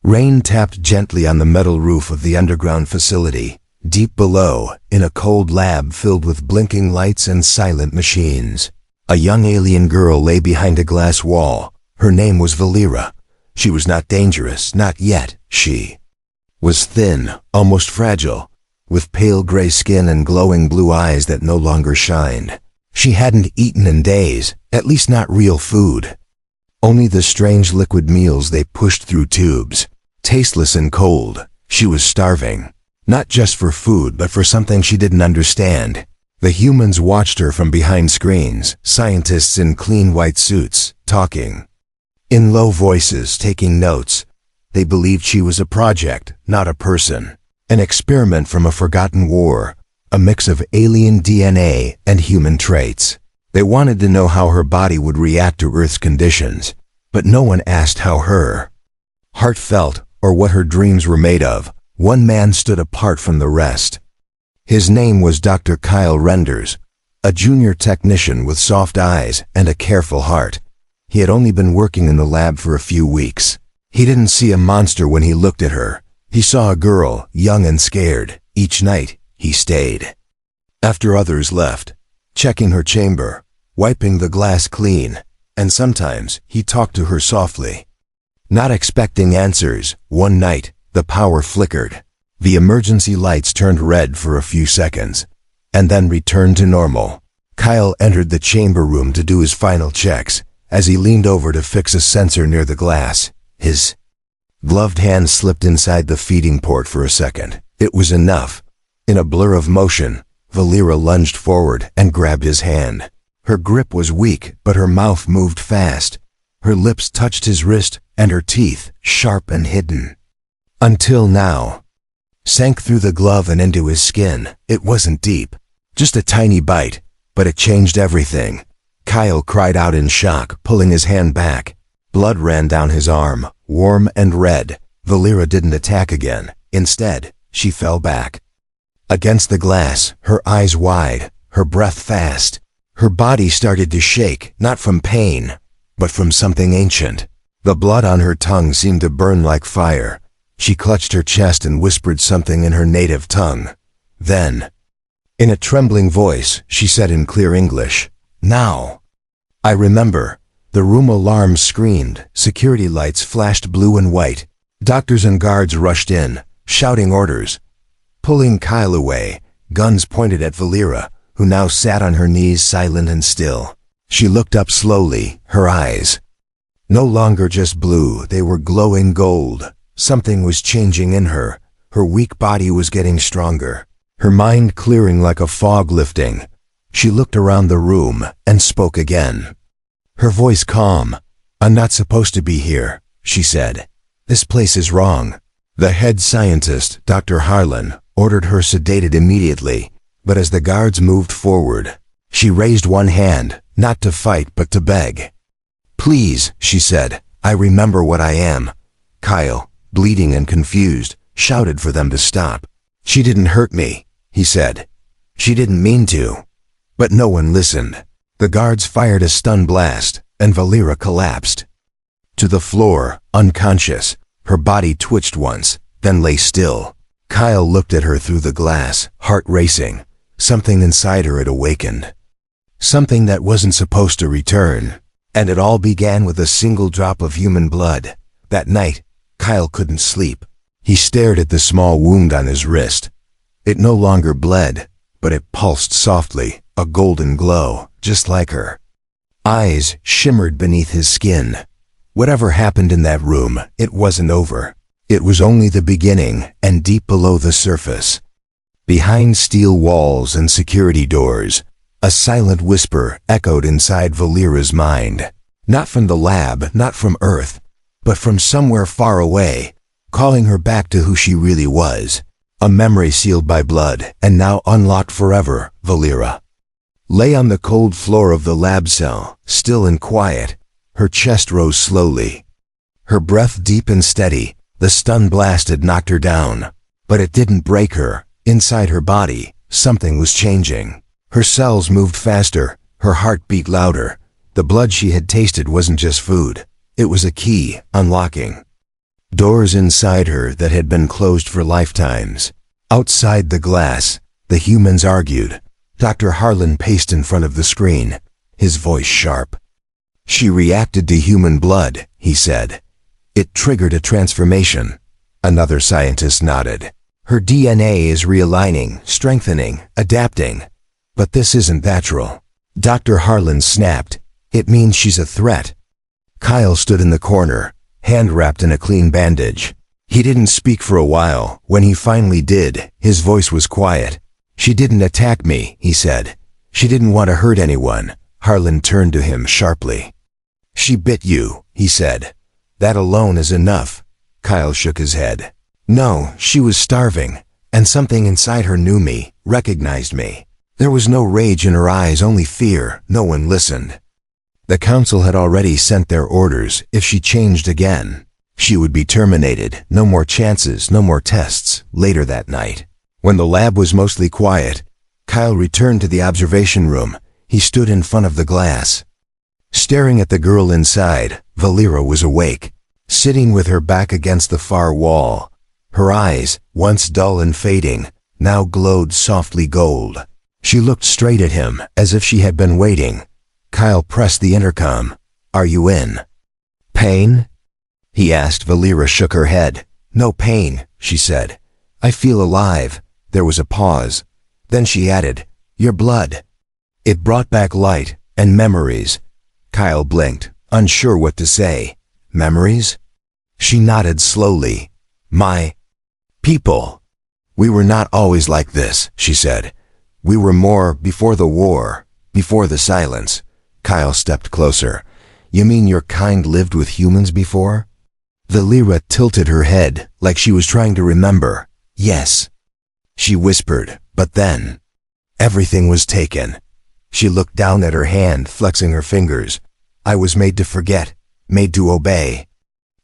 Rain tapped gently on the metal roof of the underground facility. Deep below, in a cold lab filled with blinking lights and silent machines, a young alien girl lay behind a glass wall. Her name was Valera. She was not dangerous, not yet. She was thin, almost fragile, with pale gray skin and glowing blue eyes that no longer shined. She hadn't eaten in days, at least not real food. Only the strange liquid meals they pushed through tubes. Tasteless and cold, she was starving. Not just for food, but for something she didn't understand. The humans watched her from behind screens, scientists in clean white suits, talking in low voices, taking notes. They believed she was a project, not a person. An experiment from a forgotten war, a mix of alien DNA and human traits. They wanted to know how her body would react to Earth's conditions, but no one asked how her heart felt or what her dreams were made of. One man stood apart from the rest. His name was Dr. Kyle Renders, a junior technician with soft eyes and a careful heart. He had only been working in the lab for a few weeks. He didn't see a monster when he looked at her. He saw a girl, young and scared. Each night, he stayed after others left, checking her chamber, wiping the glass clean, and sometimes he talked to her softly. Not expecting answers, one night, the power flickered. The emergency lights turned red for a few seconds, and then returned to normal. Kyle entered the chamber room to do his final checks. As he leaned over to fix a sensor near the glass, his gloved hand slipped inside the feeding port for a second. It was enough. In a blur of motion, Valera lunged forward and grabbed his hand. Her grip was weak, but her mouth moved fast. Her lips touched his wrist, and her teeth, sharp and hidden until now, sank through the glove and into his skin. It wasn't deep, just a tiny bite, but it changed everything. Kyle cried out in shock, pulling his hand back. Blood ran down his arm, warm and red. Valera didn't attack again. Instead, she fell back against the glass, her eyes wide, her breath fast. Her body started to shake, not from pain, but from something ancient. The blood on her tongue seemed to burn like fire. She clutched her chest and whispered something in her native tongue. Then, in a trembling voice, she said in clear English, "Now." I remember. The room alarm screamed. Security lights flashed blue and white. Doctors and guards rushed in, shouting orders, pulling Kyle away, guns pointed at Valera, who now sat on her knees silent and still. She looked up slowly, her eyes no longer just blue, they were glowing gold. Something was changing in her. Her weak body was getting stronger, her mind clearing like a fog lifting. She looked around the room and spoke again. Her voice calm. "I'm not supposed to be here," she said. "This place is wrong." The head scientist, Dr. Harlan, ordered her sedated immediately, but as the guards moved forward, she raised one hand, not to fight but to beg. "Please," she said, "I remember what I am." Kyle, bleeding and confused, shouted for them to stop. "She didn't hurt me," he said. "She didn't mean to." But no one listened. The guards fired a stun blast, and Valera collapsed to the floor, unconscious. Her body twitched once, then lay still. Kyle looked at her through the glass, heart racing. Something inside her had awakened. Something that wasn't supposed to return. And it all began with a single drop of human blood. That night, Kyle couldn't sleep. He stared at the small wound on his wrist. It no longer bled, but it pulsed softly, a golden glow, just like her. Eyes shimmered beneath his skin. Whatever happened in that room, it wasn't over. It was only the beginning, and deep below the surface, behind steel walls and security doors, a silent whisper echoed inside Valera's mind. Not from the lab, not from Earth, but from somewhere far away, calling her back to who she really was. A memory sealed by blood, and now unlocked forever. Valera lay on the cold floor of the lab cell, still and quiet. Her chest rose slowly, her breath deep and steady. The stun blast had knocked her down, but it didn't break her. Inside her body, something was changing. Her cells moved faster, her heart beat louder. The blood she had tasted wasn't just food, it was a key, unlocking Doors inside her that had been closed for lifetimes. Outside the glass, the humans argued. Dr. Harlan paced in front of the screen, his voice sharp. She reacted to human blood, he said. It triggered a transformation. Another scientist nodded. Her DNA is realigning, strengthening, adapting. But this isn't natural. Dr. Harlan snapped. It means she's a threat. Kyle stood in the corner, hand wrapped in a clean bandage. He didn't speak for a while. When he finally did, his voice was quiet. She didn't attack me, he said. She didn't want to hurt anyone. Harlan turned to him sharply. She bit you, he said. That alone is enough. Kyle shook his head. No, she was starving, and something inside her knew me, recognized me. There was no rage in her eyes, only fear. No one listened. The council had already sent their orders. If she changed again, she would be terminated. No more chances, no more tests. Later that night, when the lab was mostly quiet, Kyle returned to the observation room. He stood in front of the glass. Staring at the girl inside, Valera was awake, sitting with her back against the far wall. Her eyes, once dull and fading, now glowed softly gold. She looked straight at him, as if she had been waiting. Kyle pressed the intercom. Are you in? Pain? He asked. Valera shook her head. No pain, she said. I feel alive. There was a pause. Then she added, your blood. It brought back light and memories. Kyle blinked, unsure what to say. Memories? She nodded slowly. My people. We were not always like this, she said. We were more before the war, before the silence. Kyle stepped closer. You mean your kind lived with humans before? Valera tilted her head like she was trying to remember. Yes. She whispered, but then everything was taken. She looked down at her hand, flexing her fingers. I was made to forget, made to obey.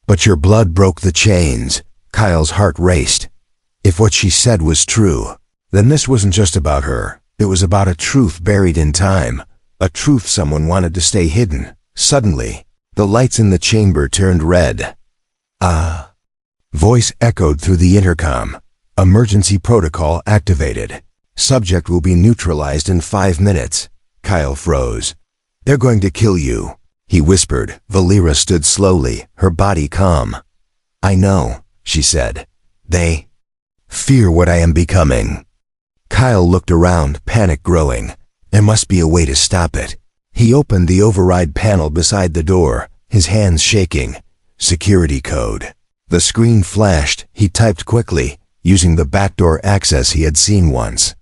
But your blood broke the chains. Kyle's heart raced. If what she said was true, then this wasn't just about her. It was about a truth buried in time, a truth someone wanted to stay hidden. Suddenly, the lights in the chamber turned red. Voice echoed through the intercom. Emergency protocol activated. Subject will be neutralized in 5 minutes. Kyle froze. They're going to kill you, he whispered. Valera stood slowly, her body calm. I know, she said. They fear what I am becoming. Kyle looked around, panic growing. There must be a way to stop it. He opened the override panel beside the door, his hands shaking. Security code. The screen flashed. He typed quickly, using the backdoor access he had seen once.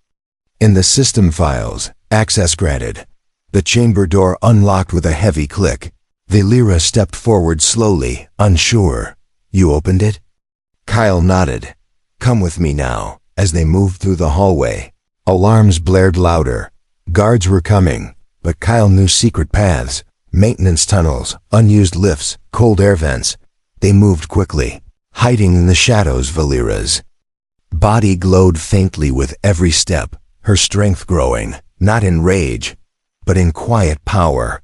In the system files, access granted. The chamber door unlocked with a heavy click. Valera stepped forward slowly, unsure. You opened it? Kyle nodded. Come with me now. As they moved through the hallway, alarms blared louder. Guards were coming, but Kyle knew secret paths, maintenance tunnels, unused lifts, cold air vents. They moved quickly, hiding in the shadows. Valera's body glowed faintly with every step, her strength growing, not in rage, but in quiet power.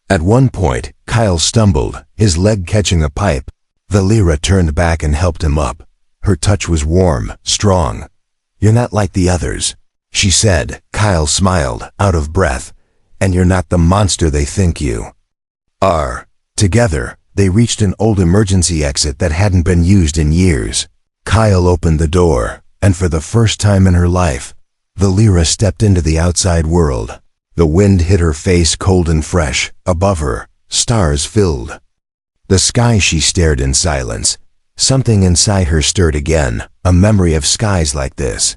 At one point, Kyle stumbled, his leg catching a pipe. Valera turned back and helped him up. Her touch was warm, strong. You're not like the others, she said. Kyle smiled, out of breath. And you're not the monster they think you are. Together, they reached an old emergency exit that hadn't been used in years. Kyle opened the door, and for the first time in her life, Valera stepped into the outside world. The wind hit her face cold and fresh. Above her, stars filled the sky. She stared in silence. Something inside her stirred again, a memory of skies like this.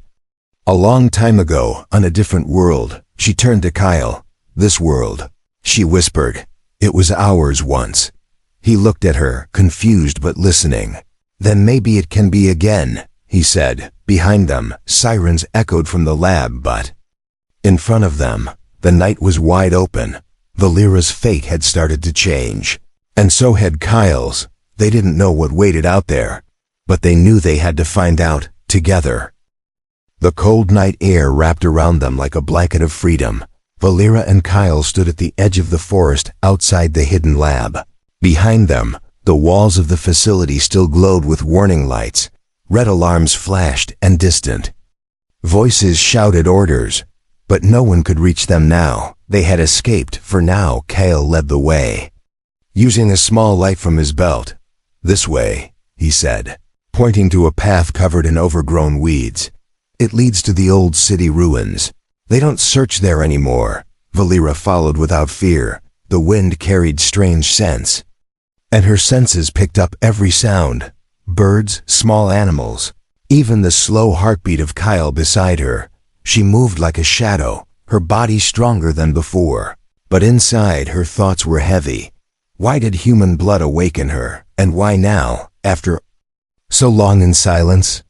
A long time ago, on a different world. She turned to Kyle. This world, she whispered. It was ours once. He looked at her, confused but listening. Then maybe it can be again, he said. Behind them, sirens echoed from the lab, but in front of them, the night was wide open. Valera's fate had started to change. And so had Kyle's. They didn't know what waited out there, but they knew they had to find out, together. The cold night air wrapped around them like a blanket of freedom. Valera and Kyle stood at the edge of the forest outside the hidden lab. Behind them, The walls of the facility still glowed with warning lights. Red alarms flashed and distant. Voices shouted orders, but no one could reach them now. They had escaped, for now Kyle led the way. Using a small light from his belt, "This way," he said, pointing to a path covered in overgrown weeds. "It leads to the old city ruins. They don't search there anymore." Valera followed without fear. The wind carried strange scents, and her senses picked up every sound. Birds, small animals, even the slow heartbeat of Kyle beside her. She moved like a shadow, her body stronger than before. But inside, her thoughts were heavy. Why did human blood awaken her, and why now, after so long in silence?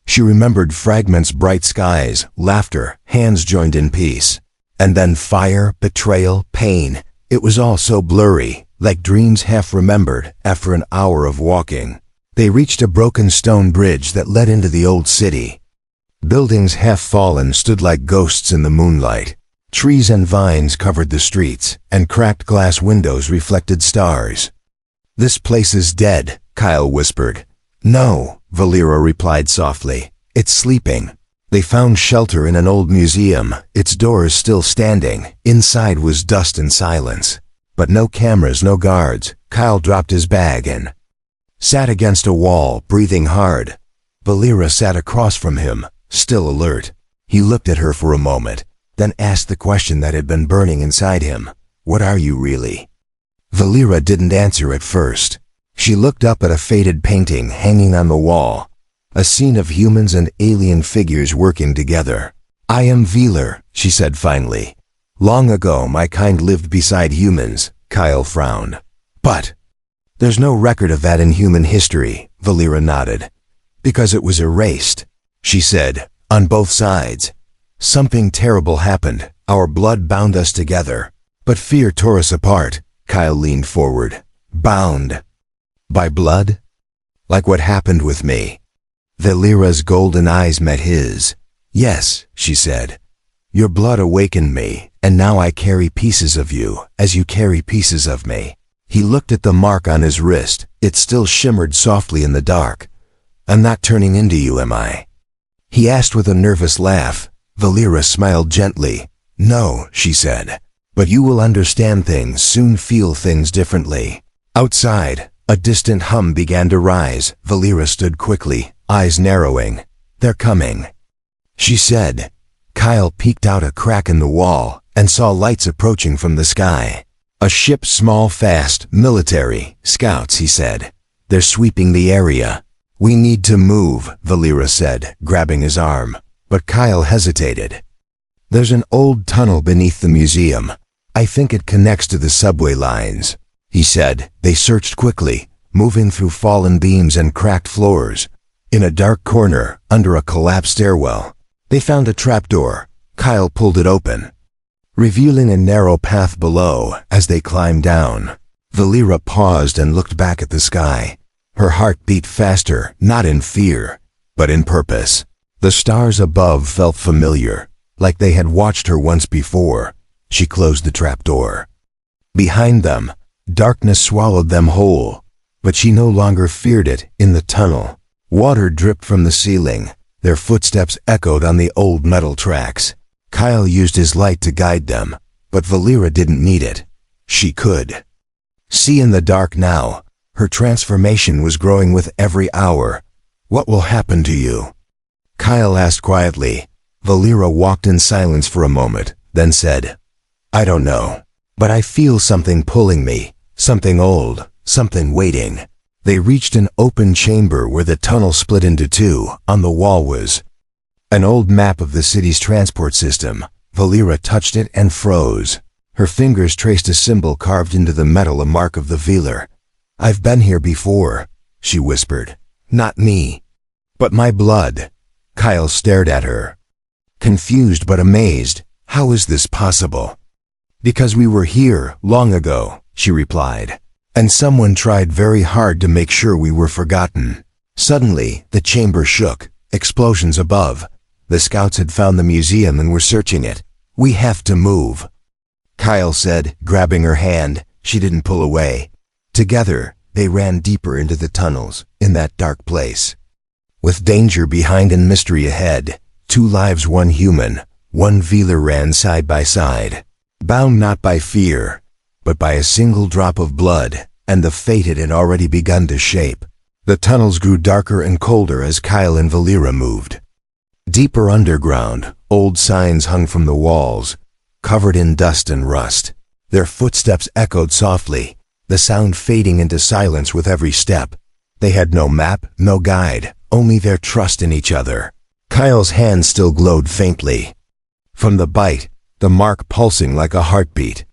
She remembered fragments, bright skies, laughter, hands joined in peace. And then fire, betrayal, pain. It was all so blurry, like dreams half remembered after an hour of walking. They reached a broken stone bridge that led into the old city. Buildings half fallen stood like ghosts in the moonlight. Trees and vines covered the streets, and cracked glass windows reflected stars. "This place is dead," Kyle whispered. "No," Valera replied softly. "It's sleeping." They found shelter in an old museum, its doors still standing. Inside was dust and silence. But no cameras, no guards. Kyle dropped his bag and sat against a wall, breathing hard. Valera sat across from him, still alert. He looked at her for a moment, then asked the question that had been burning inside him. "What are you really?" Valera didn't answer at first. She looked up at a faded painting hanging on the wall, a scene of humans and alien figures working together. "I am Velar," she said finally. "Long ago my kind lived beside humans." Kyle frowned. "But there's no record of that in human history," Valera nodded. "Because it was erased," she said, "on both sides. Something terrible happened. Our blood bound us together. But fear tore us apart." Kyle leaned forward. "Bound by blood? Like what happened with me?" Valera's golden eyes met his. "Yes," she said. "Your blood awakened me, and now I carry pieces of you, as you carry pieces of me." He looked at the mark on his wrist. It still shimmered softly in the dark. "I'm not turning into you, am I?" he asked with a nervous laugh. Valera smiled gently. "No," she said. "But you will understand things, soon feel things differently." Outside, a distant hum began to rise. Valera stood quickly, eyes narrowing. "They're coming," she said. Kyle peeked out a crack in the wall and saw lights approaching from the sky. "A ship, small, fast, military. Scouts," he said. "They're sweeping the area." "We need to move," Valera said, grabbing his arm. But Kyle hesitated. "There's an old tunnel beneath the museum. I think it connects to the subway lines," he said. They searched quickly, moving through fallen beams and cracked floors. In a dark corner, under a collapsed stairwell, they found a trapdoor. Kyle pulled it open, revealing a narrow path below. As they climbed down, Valera paused and looked back at the sky. Her heart beat faster, not in fear, but in purpose. The stars above felt familiar, like they had watched her once before. She closed the trapdoor. Behind them, darkness swallowed them whole, but she no longer feared it. In the tunnel, water dripped from the ceiling. Their footsteps echoed on the old metal tracks. Kyle used his light to guide them, but Valera didn't need it. She could see in the dark now. Her transformation was growing with every hour. "What will happen to you?" Kyle asked quietly. Valera walked in silence for a moment, then said, "I don't know, but I feel something pulling me, something old, something waiting." They reached an open chamber where the tunnel split into two. On the wall was an old map of the city's transport system. Valera touched it and froze. Her fingers traced a symbol carved into the metal, a mark of the Velar. "I've been here before," she whispered. "Not me, but my blood." Kyle stared at her, confused but amazed. "How is this possible?" "Because we were here long ago," she replied. "And someone tried very hard to make sure we were forgotten." Suddenly, the chamber shook. Explosions above. The scouts had found the museum and were searching it. "We have to move," Kyle said, grabbing her hand. She didn't pull away. Together, They ran deeper into the tunnels, in that dark place. With danger behind and mystery ahead, 2 lives, 1 human, 1 Veeler ran side by side, bound not by fear, but by a single drop of blood and the fate it had already begun to shape. The tunnels grew darker and colder as Kyle and Valera moved. Deeper underground, old signs hung from the walls, covered in dust and rust. Their footsteps echoed softly, the sound fading into silence with every step. They had no map, no guide, only their trust in each other. Kyle's hand still glowed faintly. From the bite, the mark pulsing like a heartbeat.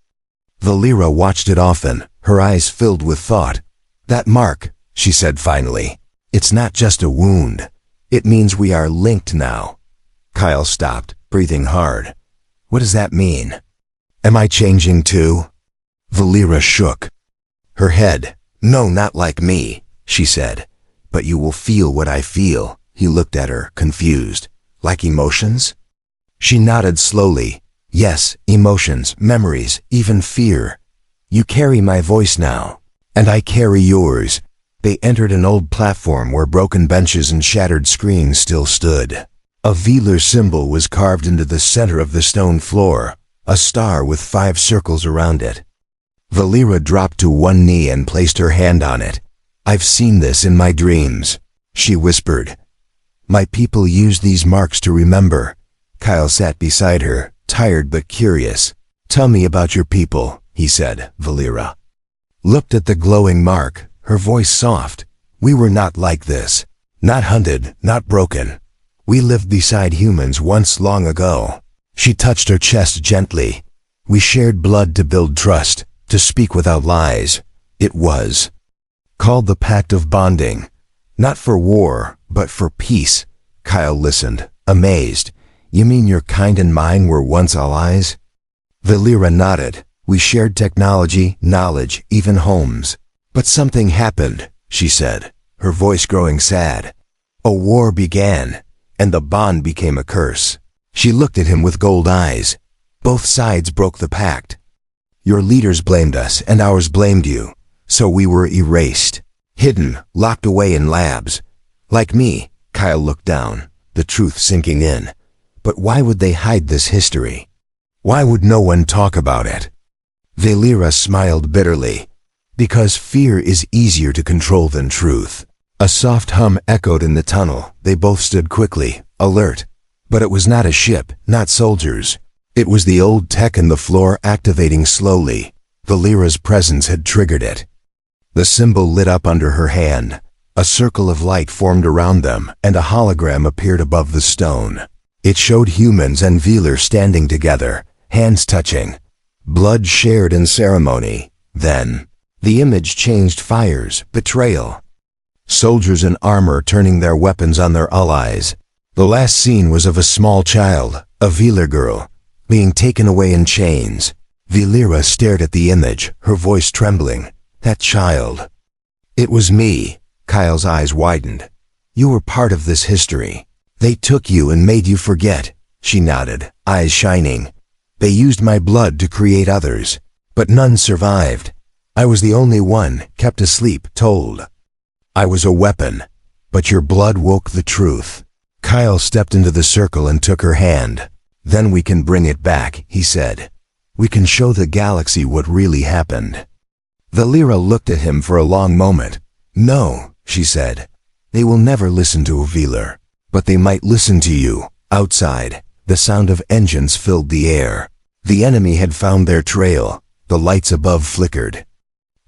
Valera watched it often, her eyes filled with thought. "That mark," she said finally. "It's not just a wound. It means we are linked now." Kyle stopped, breathing hard. "What does that mean? Am I changing too?" Valera shook her head. "No, not like me," she said. "But you will feel what I feel." He looked at her, confused. "Like emotions?" She nodded slowly. "Yes, emotions, memories, even fear. You carry my voice now, and I carry yours." They entered an old platform where broken benches and shattered screens still stood. A Veeler symbol was carved into the center of the stone floor, a star with 5 circles around it. Valera dropped to one knee and placed her hand on it. "I've seen this in my dreams," she whispered. "My people use these marks to remember." Kyle sat beside her, tired but curious. "Tell me about your people," he said. Valera looked at the glowing mark, her voice soft. "We were not like this. Not hunted, not broken. We lived beside humans once long ago." She touched her chest gently. "We shared blood to build trust, to speak without lies. It was called the Pact of Bonding. Not for war, but for peace." Kyle listened, amazed. "You mean your kind and mine were once allies?" Valera nodded. "We shared technology, knowledge, even homes. But something happened," she said, her voice growing sad. "A war began, and the bond became a curse." She looked at him with gold eyes. "Both sides broke the pact. Your leaders blamed us, and ours blamed you. So we were erased, hidden, locked away in labs. Like me." Kyle looked down, the truth sinking in. "But why would they hide this history? Why would no one talk about it?" Valera smiled bitterly. "Because fear is easier to control than truth." A soft hum echoed in the tunnel. They both stood quickly, alert. But it was not a ship, not soldiers. It was the old tech in the floor activating slowly. Valera's presence had triggered it. The symbol lit up under her hand. A circle of light formed around them, and a hologram appeared above the stone. It showed humans and Veeler standing together, hands touching, blood shared in ceremony. Then, the image changed. Fires, betrayal. Soldiers in armor turning their weapons on their allies. The last scene was of a small child, a Veeler girl, being taken away in chains. Valera stared at the image, her voice trembling. "That child. It was me." Kyle's eyes widened. "You were part of this history. They took you and made you forget." She nodded, eyes shining. "They used my blood to create others, but none survived. I was the only one, kept asleep, told. I was a weapon, but your blood woke the truth." Kyle stepped into the circle and took her hand. "Then we can bring it back," he said. "We can show the galaxy what really happened." Valera looked at him for a long moment. "No," she said. "They will never listen to a Veeler. But they might listen to you." Outside, the sound of engines filled the air. The enemy had found their trail. The lights above flickered.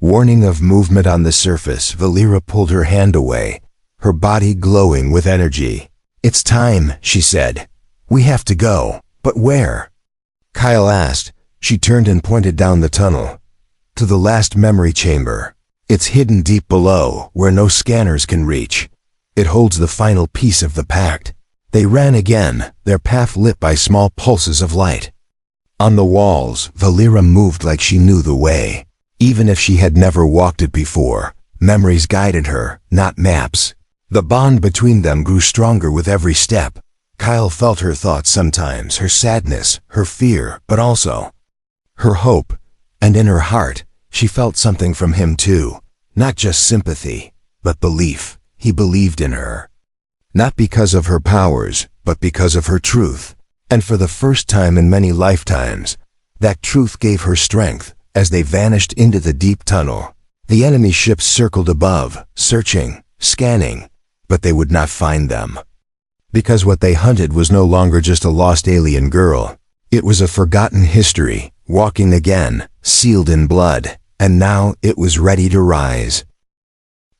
Warning of movement on the surface. Valera pulled her hand away, her body glowing with energy. "It's time," she said. "We have to go." "But where?" Kyle asked. She turned and pointed down the tunnel. "To the last memory chamber. It's hidden deep below, where no scanners can reach. It holds the final piece of the pact." They ran again, their path lit by small pulses of light. On the walls, Valera moved like she knew the way. Even if she had never walked it before, memories guided her, not maps. The bond between them grew stronger with every step. Kyle felt her thoughts sometimes, her sadness, her fear, but also her hope. And in her heart, she felt something from him too. Not just sympathy, but belief. He believed in her. Not because of her powers, but because of her truth. And for the first time in many lifetimes, that truth gave her strength as they vanished into the deep tunnel. The enemy ships circled above, searching, scanning, but they would not find them. Because what they hunted was no longer just a lost alien girl. It was a forgotten history, walking again, sealed in blood, and now it was ready to rise.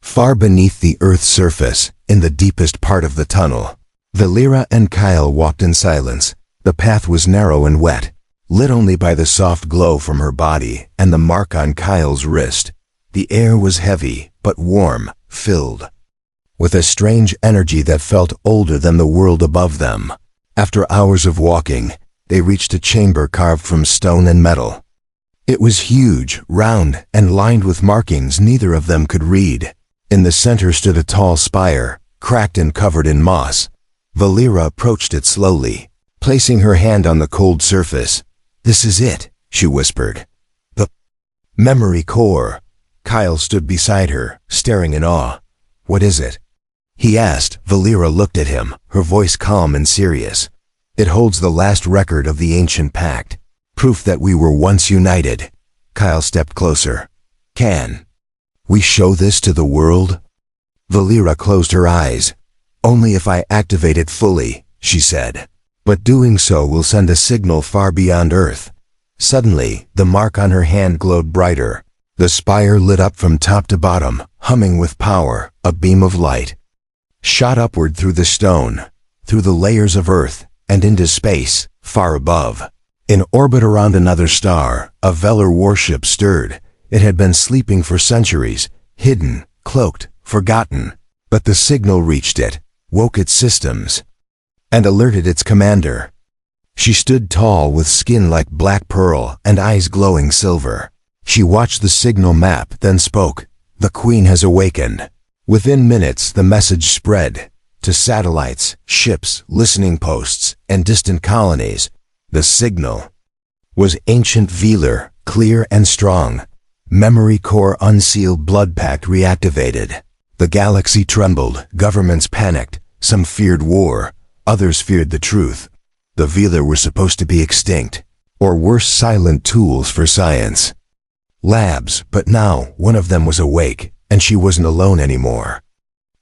Far beneath the Earth's surface, in the deepest part of the tunnel, Valera and Kyle walked in silence. The path was narrow and wet, lit only by the soft glow from her body and the mark on Kyle's wrist. The air was heavy, but warm, filled with a strange energy that felt older than the world above them. After hours of walking, they reached a chamber carved from stone and metal. It was huge, round, and lined with markings neither of them could read. In the center stood a tall spire, cracked and covered in moss. Valera approached it slowly, placing her hand on the cold surface. "This is it," she whispered. "The memory core." Kyle stood beside her, staring in awe. "What is it?" he asked. Valera looked at him, her voice calm and serious. "It holds the last record of the ancient pact, proof that we were once united." Kyle stepped closer. "Can we show this to the world?" Valera closed her eyes. "Only if I activate it fully," she said. "But doing so will send a signal far beyond Earth." Suddenly, the mark on her hand glowed brighter. The spire lit up from top to bottom, humming with power. A beam of light shot upward through the stone, through the layers of Earth, and into space, far above. In orbit around another star, a Velar warship stirred. It had been sleeping for centuries, hidden, cloaked, forgotten. But the signal reached it, woke its systems, and alerted its commander. She stood tall with skin like black pearl and eyes glowing silver. She watched the signal map, then spoke. "The Queen has awakened." Within minutes, the message spread to satellites, ships, listening posts, and distant colonies. The signal was ancient Velar, clear and strong. Memory core unsealed, blood pact reactivated. The galaxy trembled, governments panicked. Some feared war, others feared the truth. The Velar were supposed to be extinct, or worse, silent tools for science. Labs, but now one of them was awake, and she wasn't alone anymore.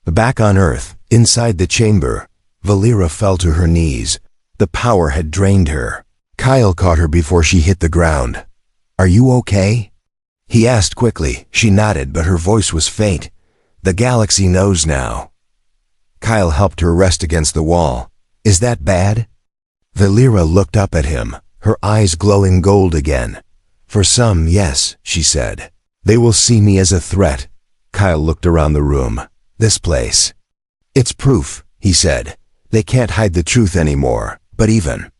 Back on Earth, inside the chamber, Valera fell to her knees. The power had drained her. Kyle caught her before she hit the ground. "Are you okay?" he asked quickly. She nodded, but her voice was faint. "The galaxy knows now." Kyle helped her rest against the wall. "Is that bad?" Valera looked up at him, her eyes glowing gold again. "For some, yes," she said. "They will see me as a threat." Kyle looked around the room. "This place. It's proof," he said. "They can't hide the truth anymore." But even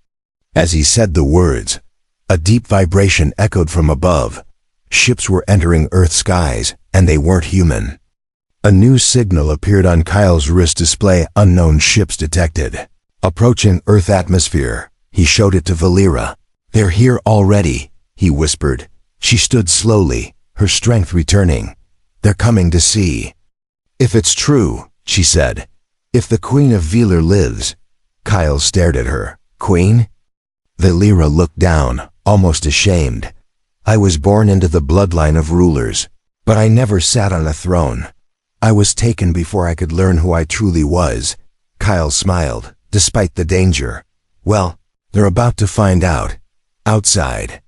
as he said the words, a deep vibration echoed from above. Ships were entering Earth's skies, and they weren't human. A new signal appeared on Kyle's wrist display. "Unknown ships detected. Approaching Earth atmosphere." He showed it to Valera. "They're here already," he whispered. She stood slowly, her strength returning. "They're coming to see." "If it's true," she said. "If the Queen of Velar lives." Kyle stared at her. "Queen?" Valera looked down, almost ashamed. "I was born into the bloodline of rulers, but I never sat on a throne. I was taken before I could learn who I truly was." Kyle smiled, despite the danger. "Well, they're about to find out." Outside,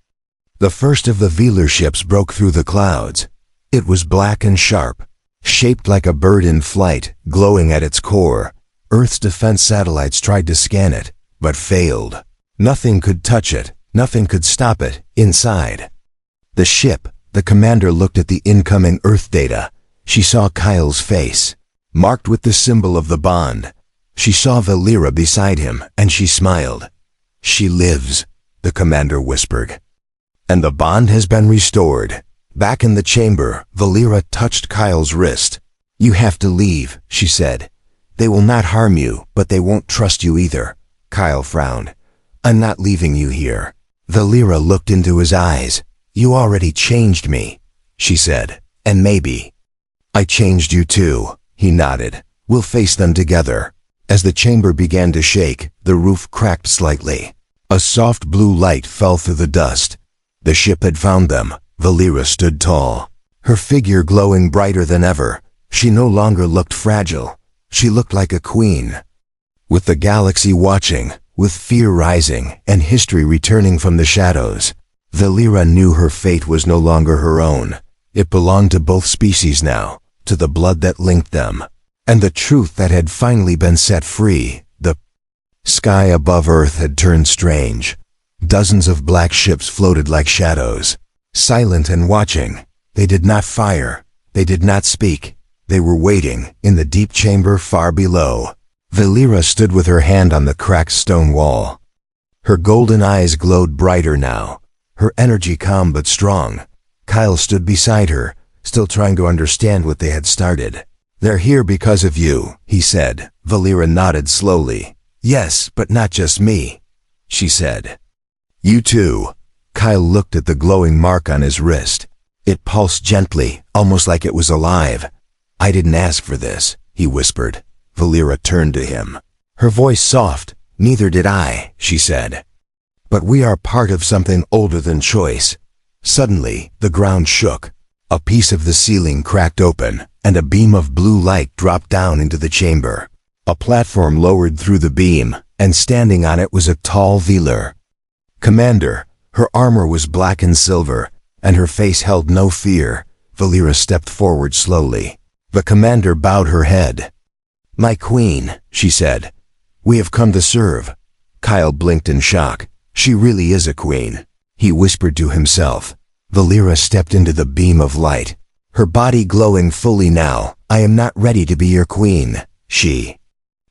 the first of the Velar ships broke through the clouds. It was black and sharp, shaped like a bird in flight, glowing at its core. Earth's defense satellites tried to scan it, but failed. Nothing could touch it, nothing could stop it. Inside the ship, the commander looked at the incoming Earth data. She saw Kyle's face, marked with the symbol of the bond. She saw Valera beside him, and she smiled. "She lives," the commander whispered. "And the bond has been restored." Back in the chamber, Valera touched Kyle's wrist. "You have to leave," she said. "They will not harm you, but they won't trust you either." Kyle frowned. "I'm not leaving you here." Valera looked into his eyes. "You already changed me," she said. "And maybe I changed you too, he nodded. We'll face them together. As the chamber began to shake, the roof cracked slightly. A soft blue light fell through the dust. The ship had found them. Valera stood tall, her figure glowing brighter than ever. She no longer looked fragile. She looked like a queen. With the galaxy watching, with fear rising, and history returning from the shadows, Valera knew her fate was no longer her own. It belonged to both species now, to the blood that linked them, and the truth that had finally been set free. The sky above Earth had turned strange. Dozens of black ships floated like shadows, silent and watching. They did not fire. They did not speak. They were waiting, in the deep chamber far below. Valera stood with her hand on the cracked stone wall. Her golden eyes glowed brighter now, her energy calm but strong. Kyle stood beside her, still trying to understand what they had started. They're here because of you, he said. Valera nodded slowly. Yes, but not just me, she said. You too. Kyle looked at the glowing mark on his wrist. It pulsed gently, almost like it was alive. I didn't ask for this, he whispered. Valera turned to him. Her voice soft. Neither did I, she said. But we are part of something older than choice. Suddenly, the ground shook. A piece of the ceiling cracked open, and a beam of blue light dropped down into the chamber. A platform lowered through the beam, and standing on it was a tall Velar. Commander. Her armor was black and silver, and her face held no fear. Valera stepped forward slowly. The commander bowed her head. My queen, she said. We have come to serve. Kyle blinked in shock. She really is a queen, he whispered to himself. Valera stepped into the beam of light, her body glowing fully now. I am not ready to be your queen, she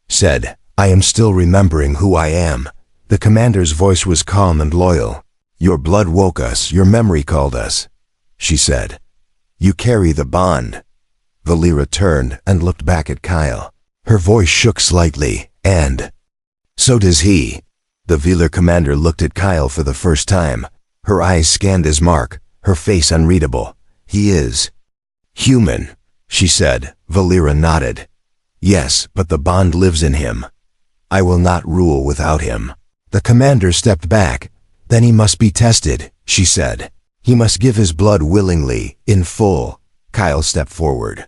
said. I am still remembering who I am. The commander's voice was calm and loyal. Your blood woke us, your memory called us, she said. You carry the bond. Valera turned and looked back at Kyle. Her voice shook slightly, and so does he. The Velar commander looked at Kyle for the first time. Her eyes scanned his mark, her face unreadable. He is human, she said. Valera nodded. Yes, but the bond lives in him. I will not rule without him. The commander stepped back. Then he must be tested, she said. He must give his blood willingly, in full. Kyle stepped forward.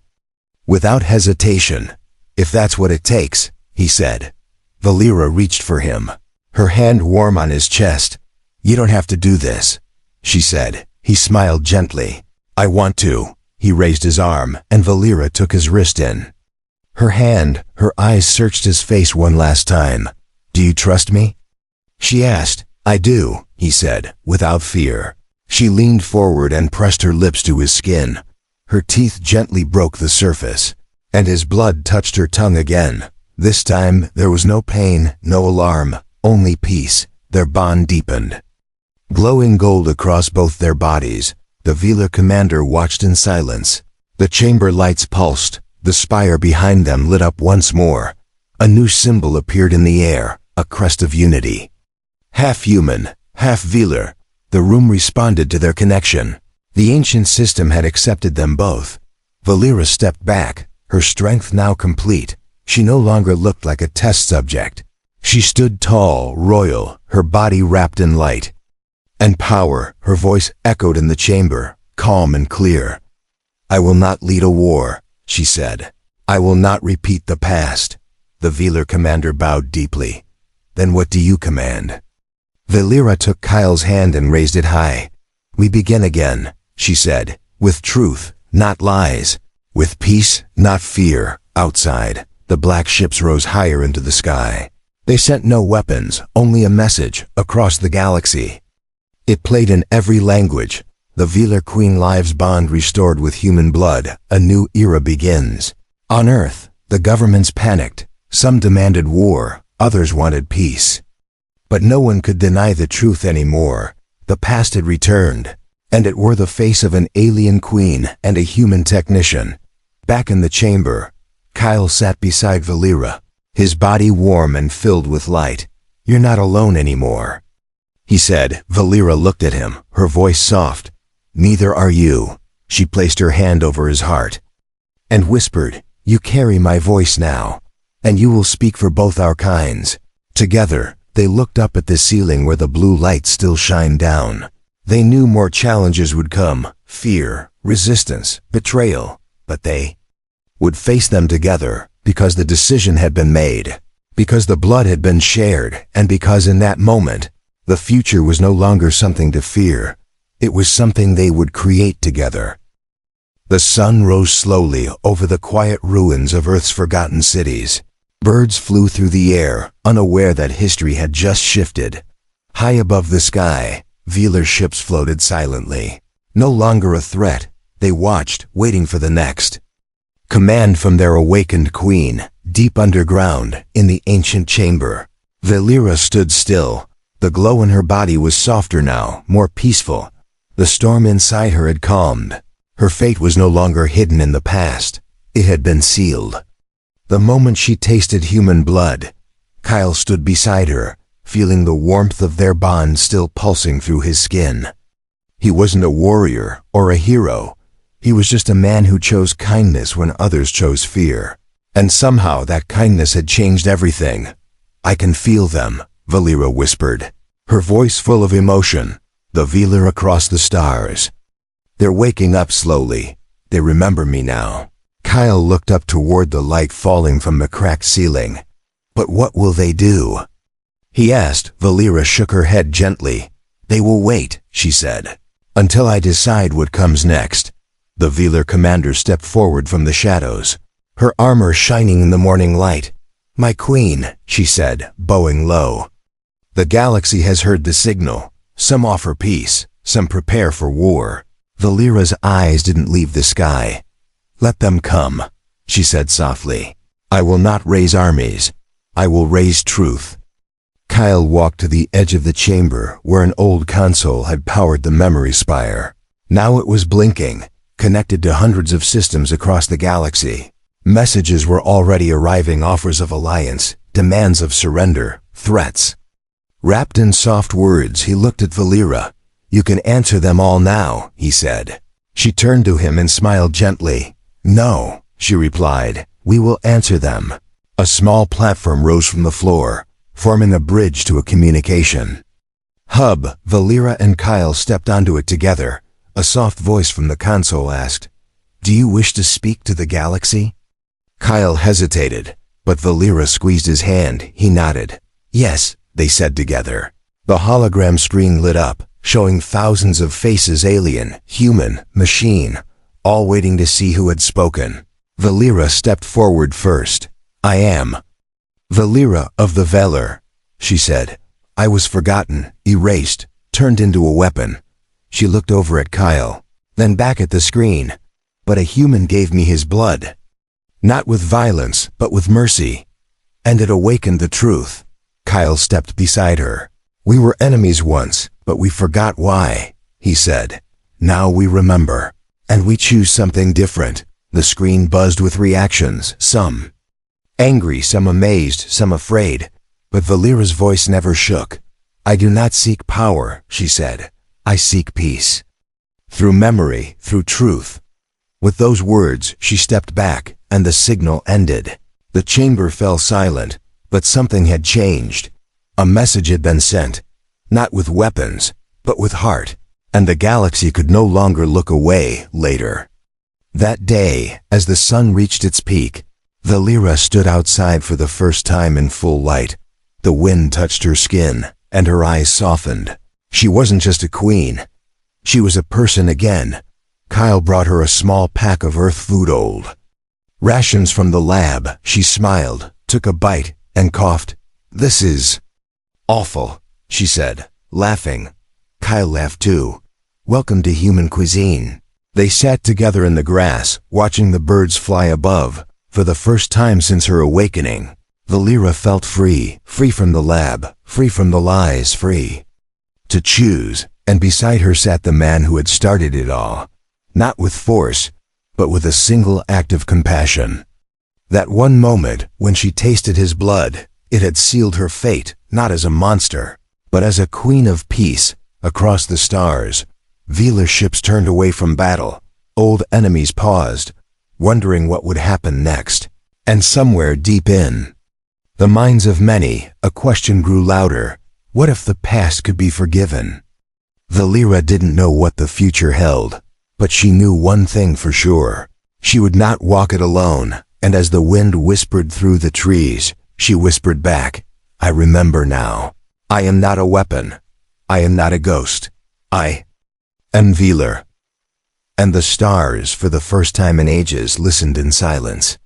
Without hesitation. If that's what it takes, he said. Valera reached for him, her hand warm on his chest. You don't have to do this, she said. He smiled gently. I want to. He raised his arm, and Valera took his wrist in. Her hand, her eyes searched his face one last time. Do you trust me? She asked. I do, he said, without fear. She leaned forward and pressed her lips to his skin. Her teeth gently broke the surface, and his blood touched her tongue again. This time, there was no pain, no alarm, only peace. Their bond deepened. Glowing gold across both their bodies, the Velar commander watched in silence. The chamber lights pulsed. The spire behind them lit up once more. A new symbol appeared in the air, a crest of unity. Half human, half Velar. The room responded to their connection. The ancient system had accepted them both. Valera stepped back, her strength now complete. She no longer looked like a test subject. She stood tall, royal, her body wrapped in light and power. Her voice echoed in the chamber, calm and clear. I will not lead a war, she said. I will not repeat the past. The Velar commander bowed deeply. Then what do you command? Valera took Kyle's hand and raised it high. We begin again, she said, with truth, not lies, with peace, not fear. Outside, the black ships rose higher into the sky. They sent no weapons, only a message, across the galaxy. It played in every language. The Velar Queen lives bond restored with human blood. A new era begins. On Earth, the governments panicked. Some demanded war, others wanted peace. But no one could deny the truth anymore. The past had returned, and it wore the face of an alien queen and a human technician. Back in the chamber, Kyle sat beside Valera, his body warm and filled with light. You're not alone anymore, he said. Valera looked at him, her voice soft. Neither are you. She placed her hand over his heart. and whispered, "You carry my voice now, and you will speak for both our kinds." Together, they looked up at the ceiling where the blue light still shined down. They knew more challenges would come, fear, resistance, betrayal, but they would face them together because the decision had been made, because the blood had been shared, and because in that moment, the future was no longer something to fear. It was something they would create together. The sun rose slowly over the quiet ruins of Earth's forgotten cities. Birds flew through the air, unaware that history had just shifted. High above the sky, Velar ships floated silently. No longer a threat, they watched, waiting for the next command from their awakened queen. Deep underground, in the ancient chamber, Valera stood still. The glow in her body was softer now, more peaceful. The storm inside her had calmed. Her fate was no longer hidden in the past. It had been sealed. The moment she tasted human blood, Kyle stood beside her, feeling the warmth of their bond still pulsing through his skin. He wasn't a warrior or a hero. He was just a man who chose kindness when others chose fear. And somehow that kindness had changed everything. "I can feel them," Valera whispered, her voice full of emotion. "The Velar across the stars. They're waking up slowly. They remember me now." Kyle looked up toward the light falling from the cracked ceiling. "But what will they do?" he asked. Valera shook her head gently. "They will wait," she said, "until I decide what comes next." The Velar commander stepped forward from the shadows, her armor shining in the morning light. "My queen," she said, bowing low. "The galaxy has heard the signal. Some offer peace, some prepare for war." Valera's eyes didn't leave the sky. "Let them come," she said softly. "I will not raise armies. I will raise truth." Kyle walked to the edge of the chamber where an old console had powered the memory spire. Now it was blinking, connected to hundreds of systems across the galaxy. Messages were already arriving, offers of alliance, demands of surrender, threats. Wrapped in soft words, he looked at Valera. "You can answer them all now," he said. She turned to him and smiled gently. "No," she replied, "we will answer them." A small platform rose from the floor, forming a bridge to a communication hub. Valera and Kyle stepped onto it together. A soft voice from the console asked, "Do you wish to speak to the galaxy?" Kyle hesitated, but Valera squeezed his hand. He nodded. "Yes," they said together. The hologram screen lit up, showing thousands of faces, alien, human, machine, all waiting to see who had spoken. Valera stepped forward first. "I am Valera of the Velar," she said. "I was forgotten, erased, turned into a weapon." She looked over at Kyle, then back at the screen. "But a human gave me his blood. Not with violence, but with mercy. And it awakened the truth." Kyle stepped beside her. "We were enemies once, but we forgot why," he said. "Now we remember. And we choose something different." The screen buzzed with reactions, some angry, some amazed, some afraid. But Valera's voice never shook. "I do not seek power," she said. "I seek peace. Through memory, through truth." With those words, she stepped back, and the signal ended. The chamber fell silent, but something had changed. A message had been sent, not with weapons, but with heart, and the galaxy could no longer look away. Later that day, as the sun reached its peak, Valera stood outside for the first time in full light. The wind touched her skin, and her eyes softened. She wasn't just a queen. She was a person again. Kyle brought her a small pack of Earth food, old rations from the lab. She smiled, took a bite, and coughed. "This is awful," she said, laughing. Kyle laughed too. "Welcome to human cuisine." They sat together in the grass, watching the birds fly above. For the first time since her awakening, Valera felt free, free from the lab, free from the lies, free to choose. And beside her sat the man who had started it all, not with force, but with a single act of compassion. That one moment when she tasted his blood, it had sealed her fate, not as a monster, but as a queen of peace. Across the stars, Velar ships turned away from battle. Old enemies paused. wondering what would happen next. And somewhere deep in the minds of many, a question grew louder. What if the past could be forgiven? The Lyra didn't know what the future held, but she knew one thing for sure. She would not walk it alone, and as the wind whispered through the trees, she whispered back, I remember now. I am not a weapon. I am not a ghost. I am Velar. And the stars, for the first time in ages, listened in silence.